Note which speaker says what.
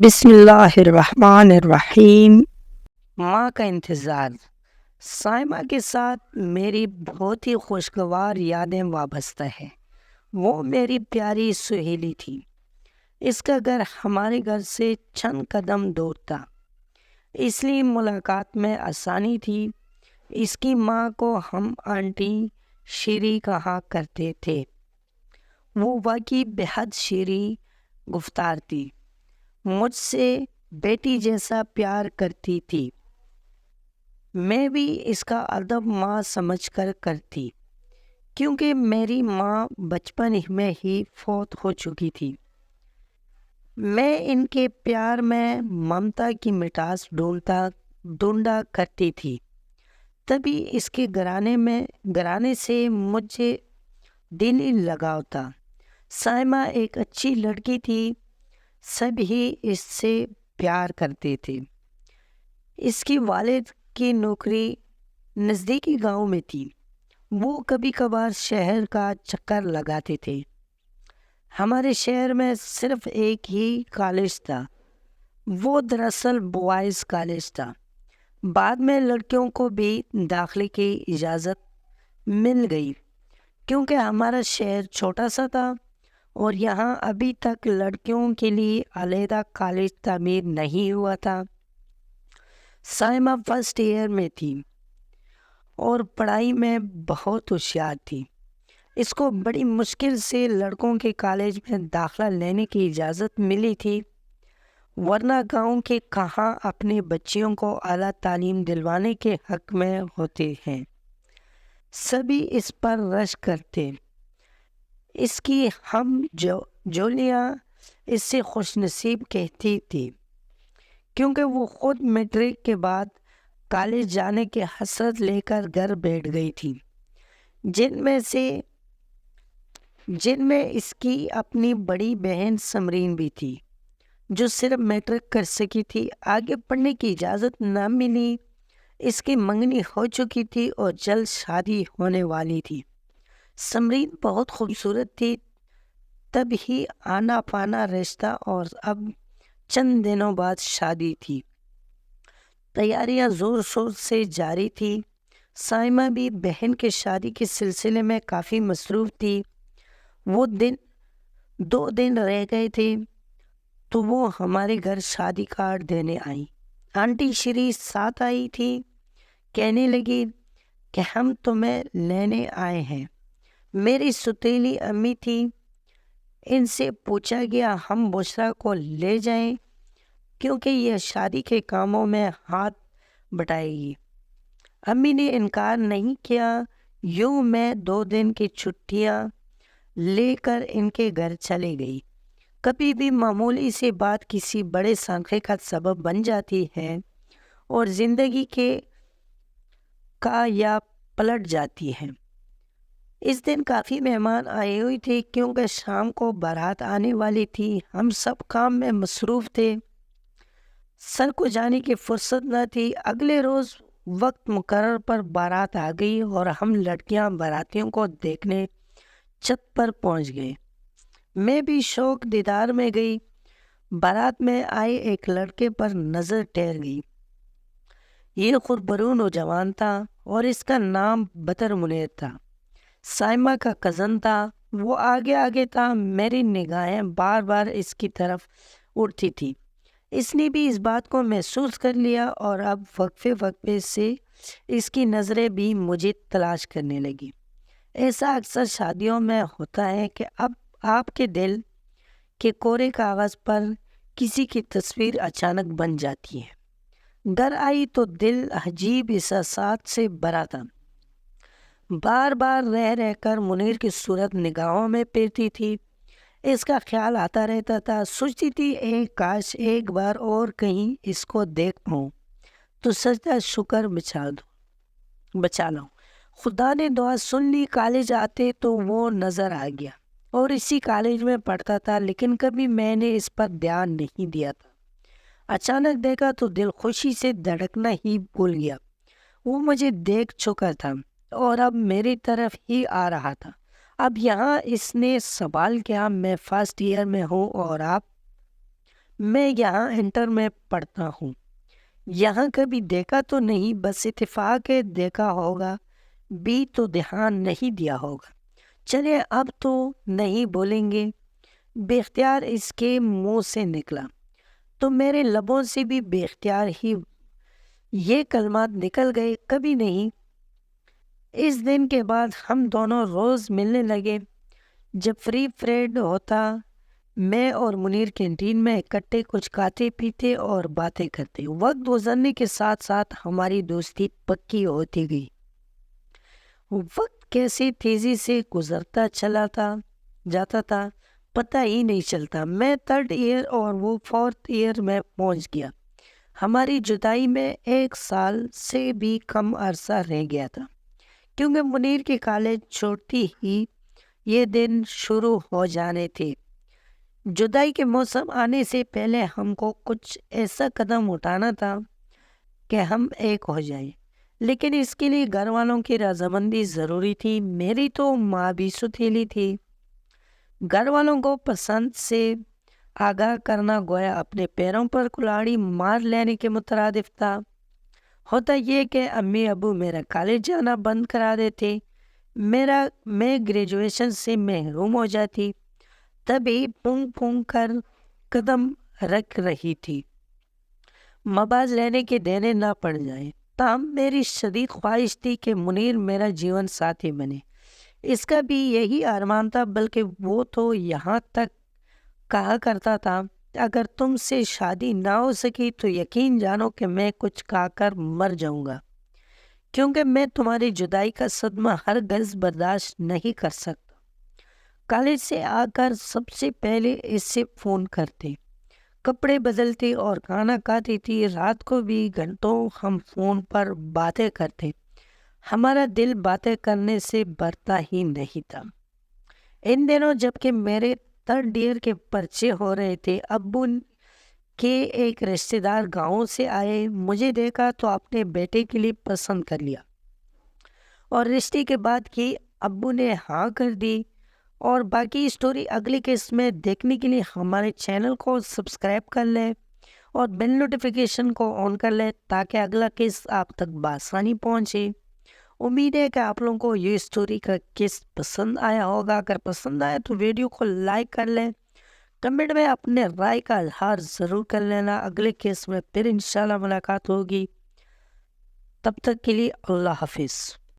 Speaker 1: بسم اللہ الرحمن الرحیم۔ ماں کا انتظار۔ سائمہ کے ساتھ میری بہت ہی خوشگوار یادیں وابستہ ہیں۔ وہ میری پیاری سہیلی تھی۔ اس کا گھر ہمارے گھر سے چند قدم دور تھا، اس لیے ملاقات میں آسانی تھی۔ اس کی ماں کو ہم آنٹی شیری کہا کرتے تھے۔ وہ واقعی بہت شیریں گفتار تھی، مجھ سے بیٹی جیسا پیار کرتی تھی۔ میں بھی اس کا ادب ماں سمجھ کر کرتی، کیونکہ میری ماں بچپن میں ہی فوت ہو چکی تھی۔ میں ان کے پیار میں ممتا کی مٹھاس ڈھونڈا کرتی تھی، تبھی اس کے گھرانے سے مجھے دلی لگاؤ تھا۔ سائمہ ایک اچھی لڑکی تھی، سب ہی اس سے پیار کرتے تھے۔ اس کی والد کی نوکری نزدیکی گاؤں میں تھی۔ وہ کبھی کبھار شہر کا چکر لگاتے تھے۔ ہمارے شہر میں صرف ایک ہی کالج تھا، وہ دراصل بوائز کالج تھا۔ بعد میں لڑکیوں کو بھی داخلے کی اجازت مل گئی، کیونکہ ہمارا شہر چھوٹا سا تھا اور یہاں ابھی تک لڑکیوں کے لیے علیحدہ کالج تعمیر نہیں ہوا تھا۔ سائمہ فرسٹ ایئر میں تھی اور پڑھائی میں بہت ہوشیار تھی۔ اس کو بڑی مشکل سے لڑکوں کے کالج میں داخلہ لینے کی اجازت ملی تھی، ورنہ گاؤں کے کہاں اپنے بچیوں کو اعلیٰ تعلیم دلوانے کے حق میں ہوتے ہیں۔ سبھی اس پر رشک کرتے۔ اس کی ہم جولیاں اس سے خوش نصیب کہتی تھی، کیونکہ وہ خود میٹرک کے بعد کالج جانے کی حسرت لے کر گھر بیٹھ گئی تھی، جن میں اس کی اپنی بڑی بہن سمرین بھی تھی، جو صرف میٹرک کر سکی تھی۔ آگے پڑھنے کی اجازت نہ ملی، اس کی منگنی ہو چکی تھی اور جلد شادی ہونے والی تھی۔ سمرین بہت خوبصورت تھی، تب ہی آنا پانا رشتہ اور اب چند دنوں بعد شادی تھی۔ تیاریاں زور شور سے جاری تھی۔ سائمہ بھی بہن کے شادی کے سلسلے میں کافی مصروف تھی۔ وہ 2 دن رہ گئے تھے تو وہ ہمارے گھر شادی کارڈ دینے آئی۔ آنٹی شری ساتھ آئی تھی۔ کہنے لگی کہ ہم تمہیں لینے آئے ہیں۔ میری ستیلی امی تھی۔ ان سے پوچھا گیا ہم بشریٰ کو لے جائیں، کیونکہ یہ شادی کے کاموں میں ہاتھ بٹائے گی۔ امی نے انکار نہیں کیا۔ یوں میں 2 دن کی چھٹیاں لے کر ان کے گھر چلے گئی۔ کبھی بھی معمولی سی بات کسی بڑے سانقے کا سبب بن جاتی ہے اور زندگی کا یا پلٹ جاتی ہے۔ اس دن کافی مہمان آئے ہوئے تھے، کیونکہ شام کو بارات آنے والی تھی۔ ہم سب کام میں مصروف تھے، سر کو جانے کی فرصت نہ تھی۔ اگلے روز وقت مقرر پر بارات آ گئی اور ہم لڑکیاں باراتیوں کو دیکھنے چھت پر پہنچ گئے۔ میں بھی شوق دیدار میں گئی۔ بارات میں آئے ایک لڑکے پر نظر ٹھہر گئی۔ یہ خودبرو نوجوان تھا اور اس کا نام بدر منیر تھا۔ سائمہ کا کزن تھا۔ وہ آگے آگے تھا۔ میری نگاہیں بار بار اس کی طرف اٹھتی تھی۔ اس نے بھی اس بات کو محسوس کر لیا اور اب وقفے سے اس کی نظریں بھی مجھے تلاش کرنے لگی۔ ایسا اکثر شادیوں میں ہوتا ہے کہ اب آپ کے دل کے کورے کاغذ پر کسی کی تصویر اچانک بن جاتی ہے۔ گھر آئی تو دل عجیب احساسات سے بھرا تھا۔ بار بار رہ کر منیر کی صورت نگاہوں میں پھرتی تھی۔ اس کا خیال آتا رہتا تھا۔ سوچتی تھی کاش ایک بار اور کہیں اس کو دیکھ پاؤں تو سجدہ شکر بچا لوں۔ خدا نے دعا سن لی۔ کالج آتے تو وہ نظر آ گیا اور اسی کالج میں پڑھتا تھا، لیکن کبھی میں نے اس پر دھیان نہیں دیا تھا۔ اچانک دیکھا تو دل خوشی سے دھڑکنا ہی بھول گیا۔ وہ مجھے دیکھ چکا تھا اور اب میری طرف ہی آ رہا تھا۔ اب یہاں اس نے سوال کیا، میں فرسٹ ایئر میں ہوں اور آپ؟ میں یہاں انٹر میں پڑھتا ہوں، یہاں کبھی دیکھا تو نہیں، بس اتفاق ہے دیکھا ہوگا بھی تو دھیان نہیں دیا ہوگا۔ چلے اب تو نہیں بولیں گے، بے اختیار اس کے منہ سے نکلا، تو میرے لبوں سے بھی بے اختیار ہی یہ کلمات نکل گئے، کبھی نہیں۔ اس دن کے بعد ہم دونوں روز ملنے لگے۔ جب فری پیریڈ ہوتا میں اور منیر کینٹین میں اکٹھے کچھ کھاتے پیتے اور باتیں کرتے۔ وقت گزرنے کے ساتھ ساتھ ہماری دوستی پکی ہوتی گئی۔ وقت کیسے تیزی سے گزرتا جاتا تھا پتہ ہی نہیں چلتا۔ میں 3rd ایئر اور وہ 4th ایئر میں پہنچ گیا۔ ہماری جدائی میں 1 سال سے بھی کم عرصہ رہ گیا تھا، کیونکہ منیر کی کالج چھوڑتی ہی یہ دن شروع ہو جانے تھے۔ جدائی کے موسم آنے سے پہلے ہم کو کچھ ایسا قدم اٹھانا تھا کہ ہم ایک ہو جائیں، لیکن اس کے لیے گھر والوں کی رضامندی ضروری تھی۔ میری تو ماں بھی ستیلی تھی۔ گھر والوں کو پسند سے آگاہ کرنا گویا اپنے پیروں پر کلاڑی مار لینے کے مترادف تھا۔ ہوتا یہ کہ امی ابو میرا کالج جانا بند کرا دیتے، میں گریجویشن سے محروم ہو جاتی، تبھی پھونک پھونک کر قدم رکھ رہی تھی، مباز لینے کے دینے نہ پڑ جائیں۔ تاہم میری شدید خواہش تھی کہ منیر میرا جیون ساتھی بنے۔ اس کا بھی یہی ارمان تھا، بلکہ وہ تو یہاں تک کہا کرتا تھا، اگر تم سے شادی نہ ہو سکی تو یقین جانو کہ میں کچھ کھا کر مر جاؤں گا، کیونکہ میں تمہاری جدائی کا صدمہ ہرگز برداشت نہیں کر سکتا۔ کالج سے آ کر سب سے پہلے اس سے فون کرتے، کپڑے بدلتے اور کھانا کھاتی تھی۔ رات کو بھی گھنٹوں ہم فون پر باتیں کرتے، ہمارا دل باتیں کرنے سے بھرتا ہی نہیں تھا۔ ان دنوں جبکہ میرے 3rd ایئر کے پرچے ہو رہے تھے، ابو کے ایک رشتہ دار گاؤں سے آئے، مجھے دیکھا تو اپنے بیٹے کے لیے پسند کر لیا، اور رشتے کے بعد کی ابو نے ہاں کر دی۔ اور باقی اسٹوری اگلی قسط میں دیکھنے کے لیے ہمارے چینل کو سبسکرائب کر لیں اور بیل نوٹیفیکیشن کو آن کر لیں تاکہ اگلا قسط آپ تک بآسانی پہنچے۔ امید ہے کہ آپ لوگوں کو یہ اسٹوری کا قسط پسند آیا ہوگا۔ اگر پسند آیا تو ویڈیو کو لائک کر لیں، کمنٹ میں اپنے رائے کا اظہار ضرور کر لینا۔ اگلے قسط میں پھر انشاءاللہ ملاقات ہوگی، تب تک کے لیے اللہ حافظ۔